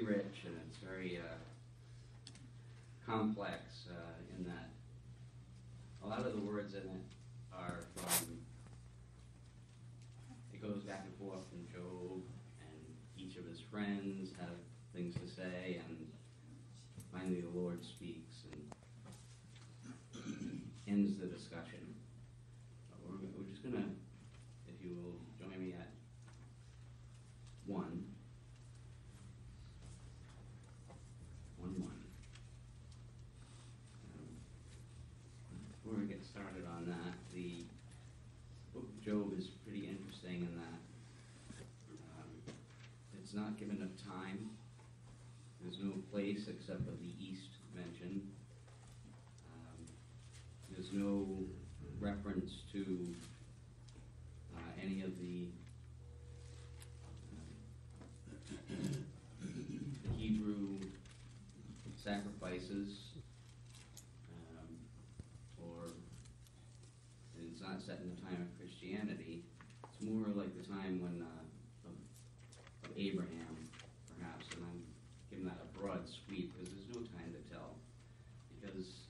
rich and it's very complex in that a lot of the words in it are from, it goes back and forth from Job, and each of his friends have things to say, and finally the Lord speaks and ends the discussion. We're just going to, if you will, join me at 1. 1:1. Before we get started on that, the book of Job is pretty interesting in that it's not given a time. There's no place except for the east mentioned. There's no reference to any of the Hebrew sacrifices, or it's not set in the time of Christianity. It's more like the time when of Abraham, perhaps, and I'm giving that a broad sweep because there's no time to tell. Because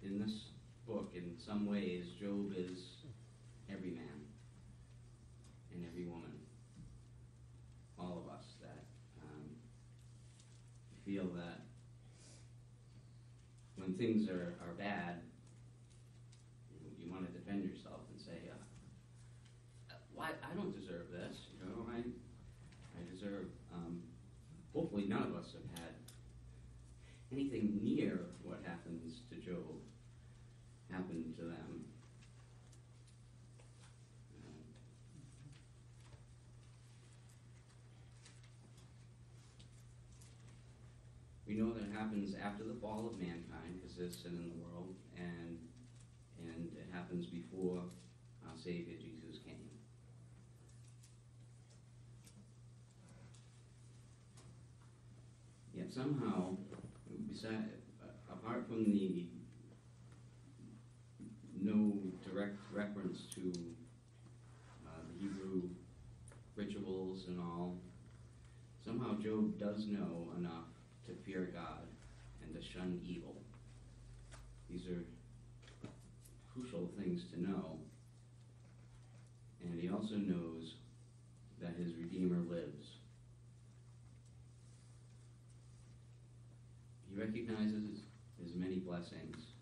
in this book, in some ways, Job is every man and every woman, all of us that feel that when things are bad, you want to defend yourself and say, "Why? I don't deserve this. I deserve." Hopefully, none of us have had anything near what happens to Job happen to them. We know that it happens after the fall of mankind, because there's sin in the world, and it happens before our Savior Jesus came. Yet somehow, apart from the no direct reference to the Hebrew rituals and all, somehow Job does know enough to fear God and to shun evil. These are crucial things to know. And he also knows that his Redeemer lives. He recognizes his many blessings.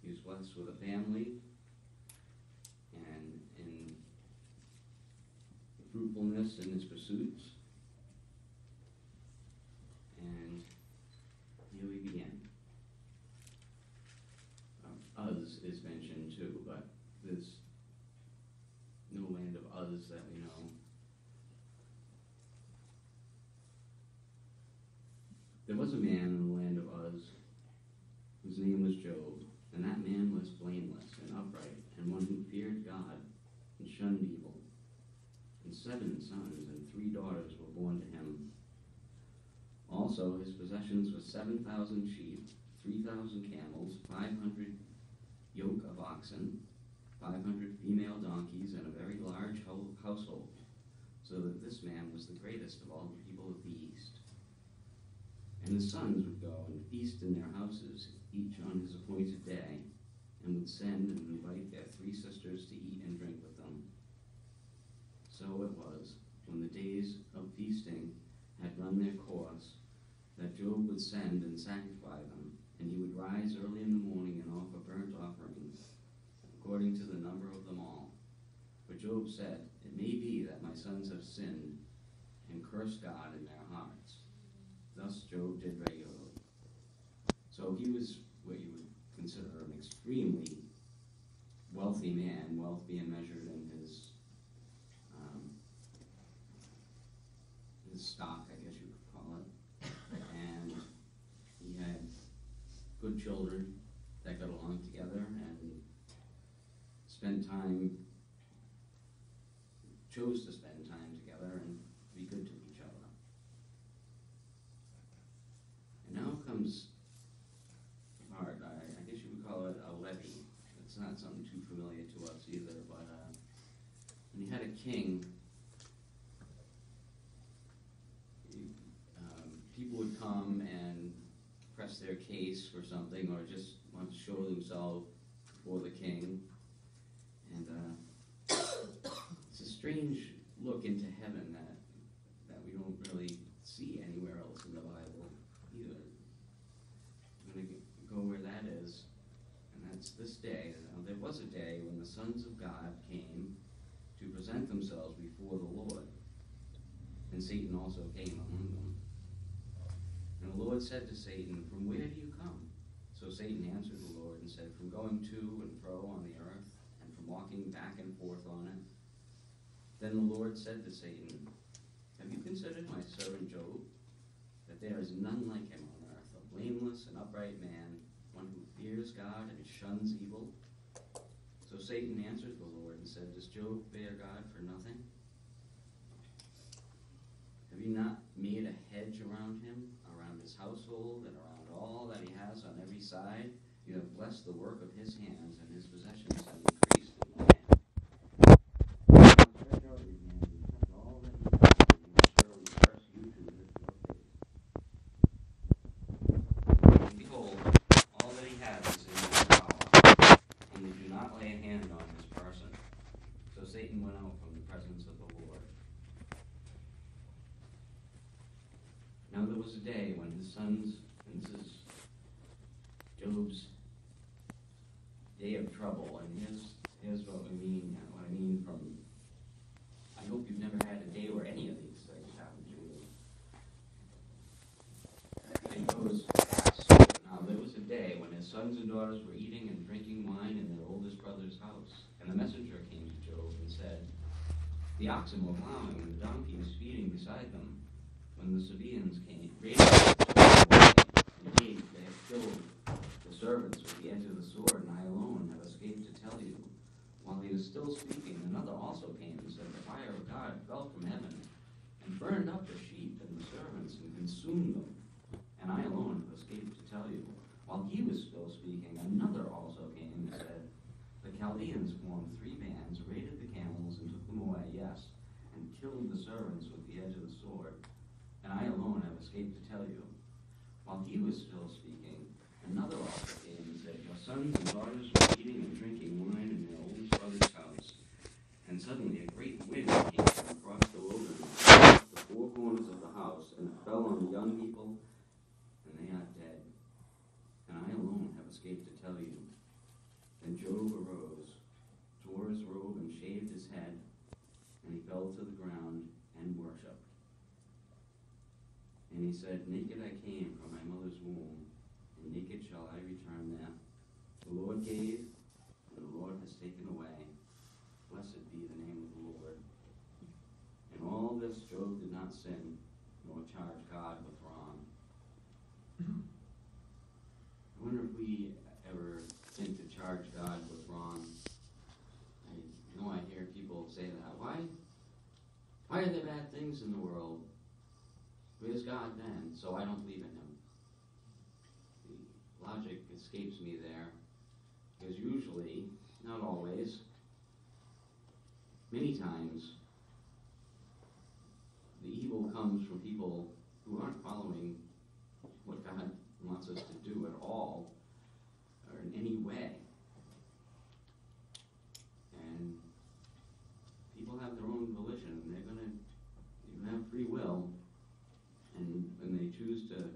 He was blessed with a family and in fruitfulness in his pursuits. And here we begin. Uz is mentioned too, but there's no land of Uz that we know. There was a man in the land of Uz whose name was Job, and that man was blameless and upright, and one who feared God and shunned evil. And 7 sons and 3 daughters were born to him. Also, his possessions were 7,000 sheep, 3,000 camels, 500 yoke of oxen, 500 female donkeys, and a very large household, so that this man was the greatest of all the people of the East. And his sons would go and feast in their houses, each on his appointed day, and would send and invite their 3 sisters to eat and drink with them. So it was, when the days of feasting had run their course, that Job would send and sanctify them, and he would rise early in the morning and offer burnt offerings, according to the number of them all. For Job said, "It may be that my sons have sinned and cursed God in their hearts." Thus Job did regularly. So he was what you would consider an extremely wealthy man, wealth being measured in his stock, I guess you could call it. And he had good children that got along together and chose to spend time together and be good to each other. And now comes the part, I guess you would call it a levy. It's not something too familiar to us either, but when you had a king, come and press their case for something, or just want to show themselves before the king. And it's a strange look into heaven that we don't really see anywhere else in the Bible either. I'm going to go where that is, and that's this day. Now, there was a day when the sons of God came to present themselves before the Lord, and Satan also came among them. And the Lord said to Satan, "From where do you come?" So Satan answered the Lord and said, "From going to and fro on the earth, and from walking back and forth on it." Then the Lord said to Satan, "Have you considered my servant Job, that there is none like him on earth, a blameless and upright man, one who fears God and shuns evil?" So Satan answered the Lord and said, "Does Job fear God for nothing? Have you not made a hedge around him, around his household, and around all that he has on every side? You have blessed the work of his hands, and his possessions have increased in the land. Stretch out your hand and touch all that he has, and he will surely curse you to lift your face. And behold, all that he has is in your power, only do not lay a hand on his person." So Satan went out from the presence of the Lord. Now there was a day when his sons, and this is Job's day of trouble, and here's what I mean from, I hope you've never had a day where any of these things happen to you. It goes fast. Now there was a day when his sons and daughters were eating and drinking wine in their oldest brother's house, and the messenger came to Job and said, "The oxen were plowing, and the donkey was feeding beside them, when the Sabaeans came, raided the Indeed, they have killed the servants with the edge of the sword, and I alone have escaped to tell you." While he was still speaking, another also came and said, "The fire of God fell from heaven and burned up the sheep and the servants and consumed them, and I alone have escaped to tell you." While he was still speaking, another also came and said, "The Chaldeans formed 3 bands, raided the camels, and took them away, yes, and killed the servants with the edge of the sword, and I alone have escaped to tell you." While he was still speaking, another also came and said, "Your sons and daughters were eating and drinking wine in their oldest brother's house, and suddenly a great wind came from across the wilderness, the 4 corners of the house, and it fell on the young people, and they are dead, and I alone have escaped to tell you." Then Job arose, tore his robe, and shaved his head, and he fell to the ground and worshipped. And he said, "Naked I came from my mother's womb, and naked shall I return there. The Lord gave, and the Lord has taken away. Blessed be the name of the Lord." In all this Job did not sin, nor charge God with wrong. I wonder if we ever think to charge God with wrong. I know I hear people say that. Why are there bad things in the world? Where's God then? So I don't believe in him. The logic escapes me there, because usually, not always, many times, the evil comes from people who aren't following what God wants us to do at all, or in any way. And people have their own volition, and they're going to have free will. And when they choose to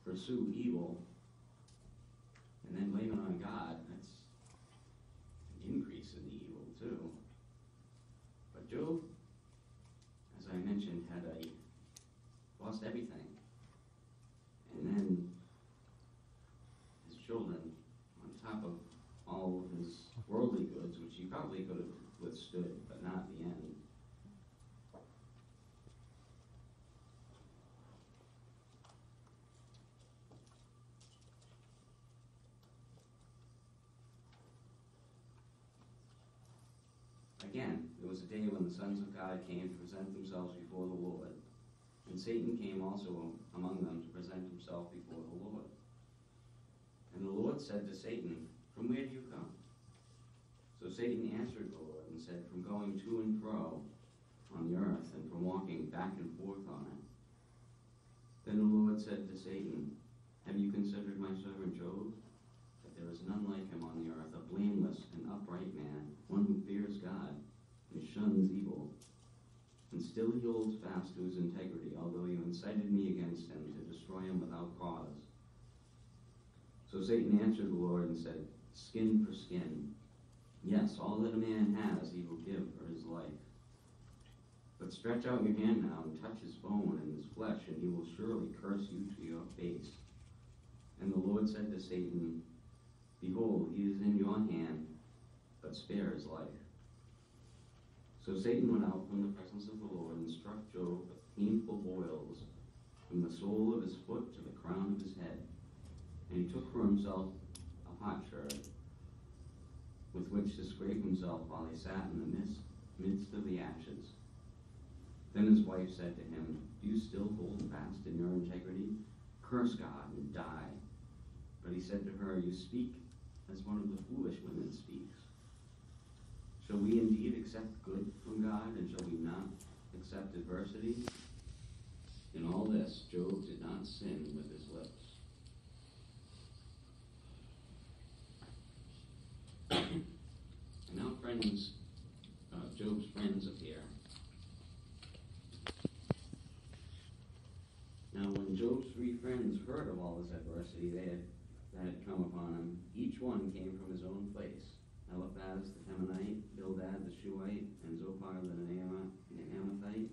pursue evil and then blame it on God, that's an increase in the evil too. But Job, as I mentioned, lost everything. And then his children, on top of all of his worldly goods, which he probably could have withstood, but not the end. Again, there was a day when the sons of God came to present themselves before the Lord, and Satan came also among them to present himself before the Lord. And the Lord said to Satan, "From where do you come?" So Satan answered the Lord and said, "From going to and fro on the earth, and from walking back and forth on it." Then the Lord Lord said to Satan, "Have you considered my servant Job? That there is none like him on the earth, a blameless and upright man, one who fears God and shuns evil. And still he holds fast to his integrity, although you incited me against him to destroy him without cause." So Satan answered the Lord and said, "Skin for skin. Yes, all that a man has he will give for his life. But stretch out your hand now and touch his bone and his flesh, and he will surely curse you to your face." And the Lord said to Satan, "Behold, he is in your hand, but spare his life." So Satan went out from the presence of the Lord and struck Job with painful boils from the sole of his foot to the crown of his head. And he took for himself a potsherd with which to scrape himself while he sat in the midst of the ashes. Then his wife said to him, "Do you still hold fast in your integrity? Curse God and die." But he said to her, "You speak as one of the foolish women speaks. Shall we indeed accept good from God, and shall we not accept adversity?" In all this, Job did not sin with his lips. And now, friends, Job's friends appear. Now, when Job's 3 friends heard of all this adversity that had come upon him, each one came from his own place. Eliphaz the Temanite, Bildad the Shuhite, and Zophar the Naamathite.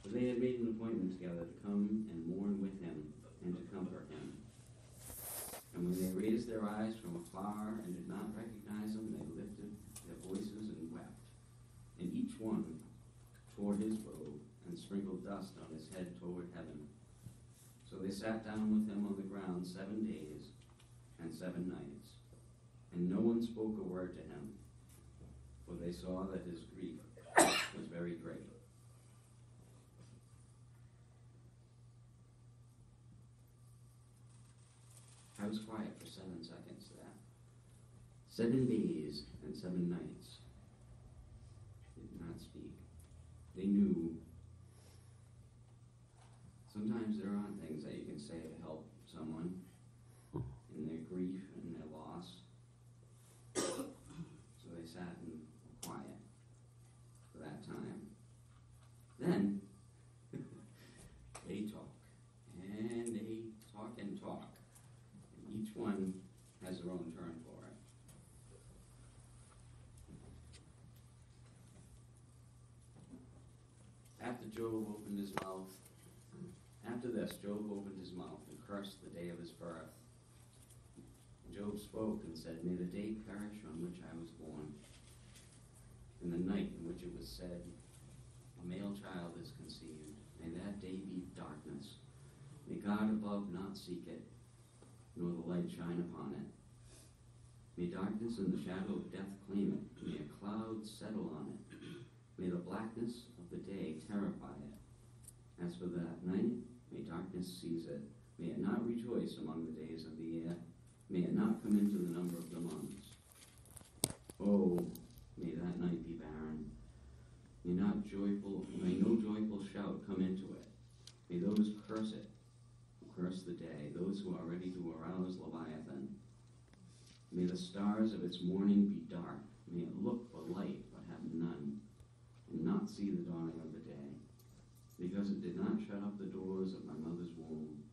For they had made an appointment together to come and mourn with him and to comfort him. And when they raised their eyes from afar and did not recognize him, they lifted their voices and wept. And each one tore his robe and sprinkled dust on his head toward heaven. So they sat down with him on the ground 7 days and 7 nights. And no one spoke a word to him, for they saw that his grief was very great. I was quiet for 7 seconds there. 7 days and 7 nights. They did not speak. They knew. Sometimes there aren't things that you can say to help someone in their grief and their loss. So they sat in quiet for that time. Then they talk, and they talk and talk. And each one has their own turn for it. After this, Job opened his mouth and cursed the day of his birth. Job spoke and said, "May the day perish on which I was born, and the night in which it was said, a male child is conceived. May that day be darkness. May God above not seek it, nor the light shine upon it. May darkness and the shadow of death claim it. May a cloud settle on it. May the blackness of the day terrify it. As for that night, may darkness seize it. May it not rejoice among the days of the year. May it not come into the number of the months. Oh, may that night be barren. May no joyful shout come into it. May those curse it, who curse the day, those who are ready to arouse Leviathan. May the stars of its morning be dark. May it look for light, but have none, and not see the dawning of the day. Because it did not shut up the doors of my mother's womb,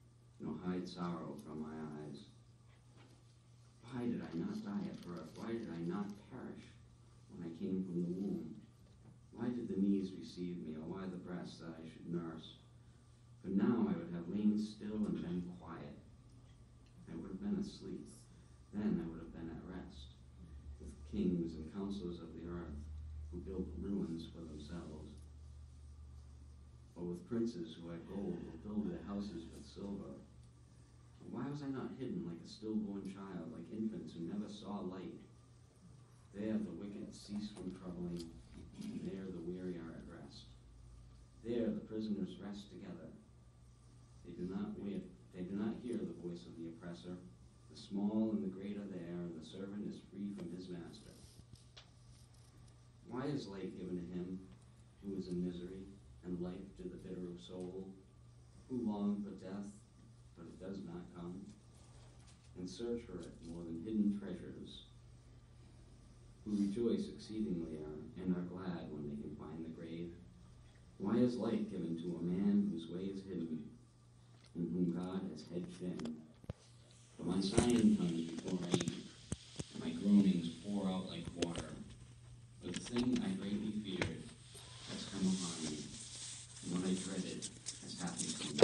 nor hide sorrow from my eyes. Why did I not die at birth? Why did I not perish when I came from the womb? Why did the knees receive me, or why the breasts that I should nurse? For now I would have lain still and been quiet. I would have been asleep. Then I would have been at rest, with kings and counselors of the earth, who built ruins for themselves. Or with princes who had gold, who built their houses with silver. Why was I not hidden like a stillborn child, like infants who never saw light? There the wicked cease from troubling, and there the weary are at rest. There the prisoners rest together. They do not hear the voice of the oppressor. The small and the great are there, and the servant is free from his master. Why is light given to him who is in misery, and life to the bitter of soul? who long for death, but it does not come, and search for it more than hidden treasures, who rejoice exceedingly and are glad when they can find the grave. Why is light given to a man whose way is hidden, and whom God has hedged in? For my sighing comes before I eat, and my groanings pour out like water. But the thing I greatly feared has come upon me, and what I dreaded has happened to me.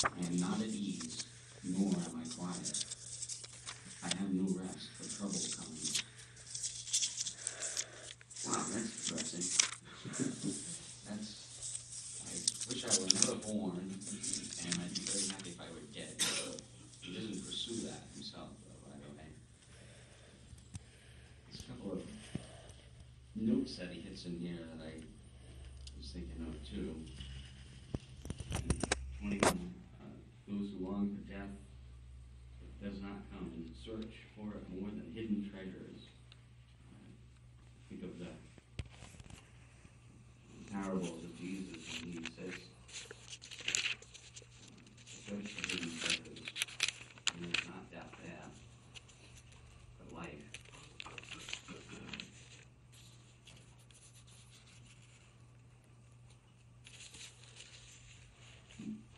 I am not at ease, nor am I quiet. I have no rest, for trouble comes. Wow, that's depressing. I wish I were never born, and I'd be very happy if I were dead. He doesn't pursue that himself, though, by the way. There's a couple of notes that he hits in here that I was thinking of, too. 21, those who long for death does not come, and search for it more than hidden treasures. Think of the parables of Jesus, and he says, search for hidden treasures, and there's not death there, but life.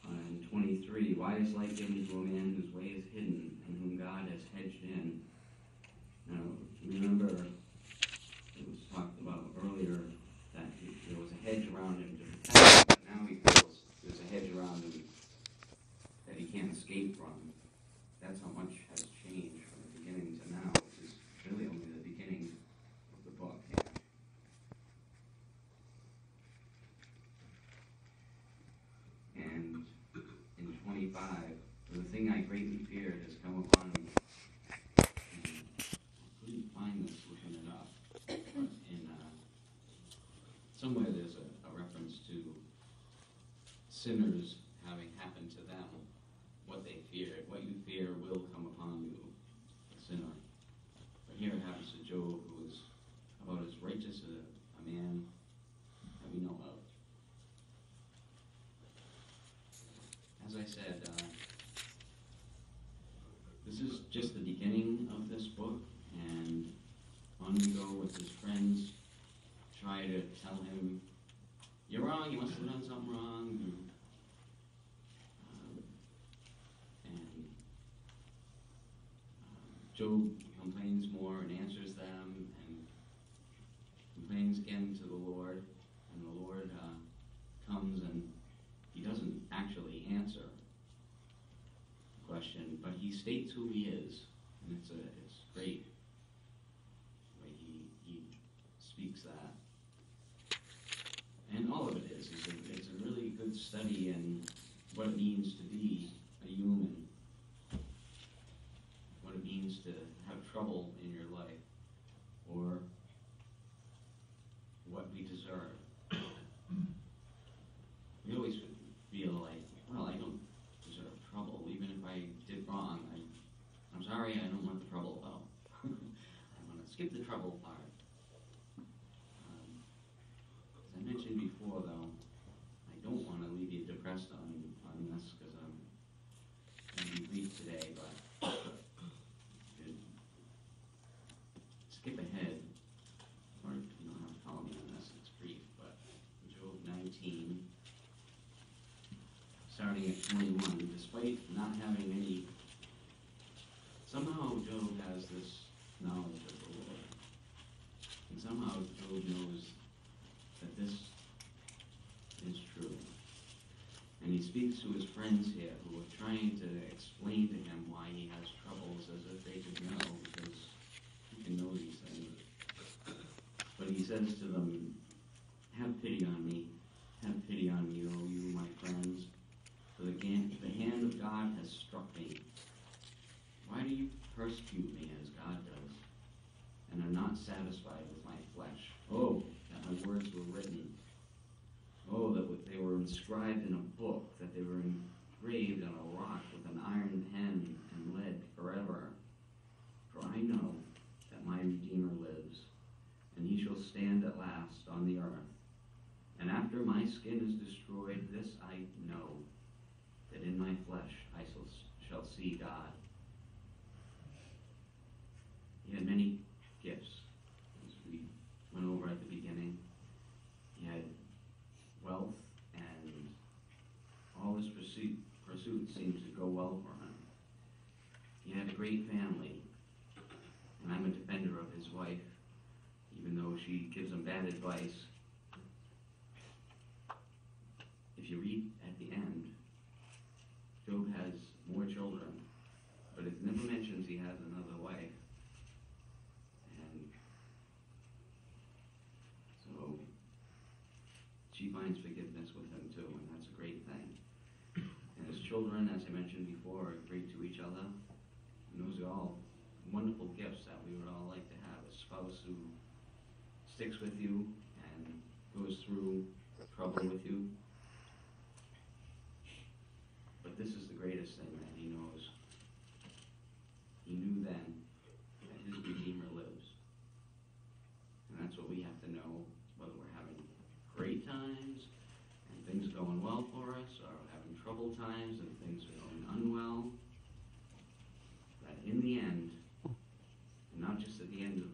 And 23, why is light given to a man whose way is hidden, and whom God has hedged in? Now, remember, it was talked about earlier that there was a hedge around him to protect him, but now he feels there's a hedge around him that he can't escape from. That's how much has changed from the beginning to now, which is really only the beginning of the book here. And in 25, the thing I greatly feared has come upon me. And I couldn't find this looking it up. But in somewhere there's a reference to sinners having happened to them what they feared. What you fear will come upon you, a sinner. But here it happens to Job, who is about as righteous a man that we know of. As I said, this is just the beginning of this book, and on we go with his friends, try to tell him, you're wrong, you must have done something wrong. Job complains more and answers them, and complains again to the Lord, and the Lord comes, and he doesn't actually answer the question, but he states who he is, and it's great the way he speaks that. And all of it is it's a really good study in what it means to be a human, what it means to have trouble in your life, or what we deserve. We always feel like, well, I don't deserve trouble, even if I did wrong. I'm sorry, I don't want the trouble, though. I want to skip the trouble part. As I mentioned before, though, I don't want to leave you depressed on this, because I'm going to be brief today, but skip ahead, or you don't have to follow me on this, it's brief, but Job 19, starting at 21, despite not having any, somehow Job has this knowledge of the Lord, and somehow Job knows that this is true. And he speaks to his friends here who are trying to explain to him why he has troubles, as if they could know, because he can know these things. But he says to them, have pity on me, O you, my friends, for the hand of God has struck me. Why do you persecute me as God does, and are not satisfied with my flesh? Oh, that my words were written. Oh, that they were inscribed in a book, that they were engraved on a rock with an iron pen and lead forever. For I know that my Redeemer lives, and he shall stand at last on the earth. And after my skin is destroyed, this I know, that in my flesh I shall see God. He had many gifts, as we went over at the beginning. He had wealth, and all his pursuits seemed to go well for him. He had a great family, and I'm a defender of his wife, even though she gives him bad advice. If you read at the end, Job has more children, but it never mentions he has another wife. And so she finds forgiveness with him too, and that's a great thing. And his children, as I mentioned before, are great to each other. And those are all wonderful gifts that we would all like to have. A spouse who sticks with you and goes through trouble with you. But this is the greatest thing that he knows. He knew then that his Redeemer lives. And that's what we have to know, whether we're having great times and things are going well for us, or having troubled times and things are going unwell, that in the end, and not just at the end of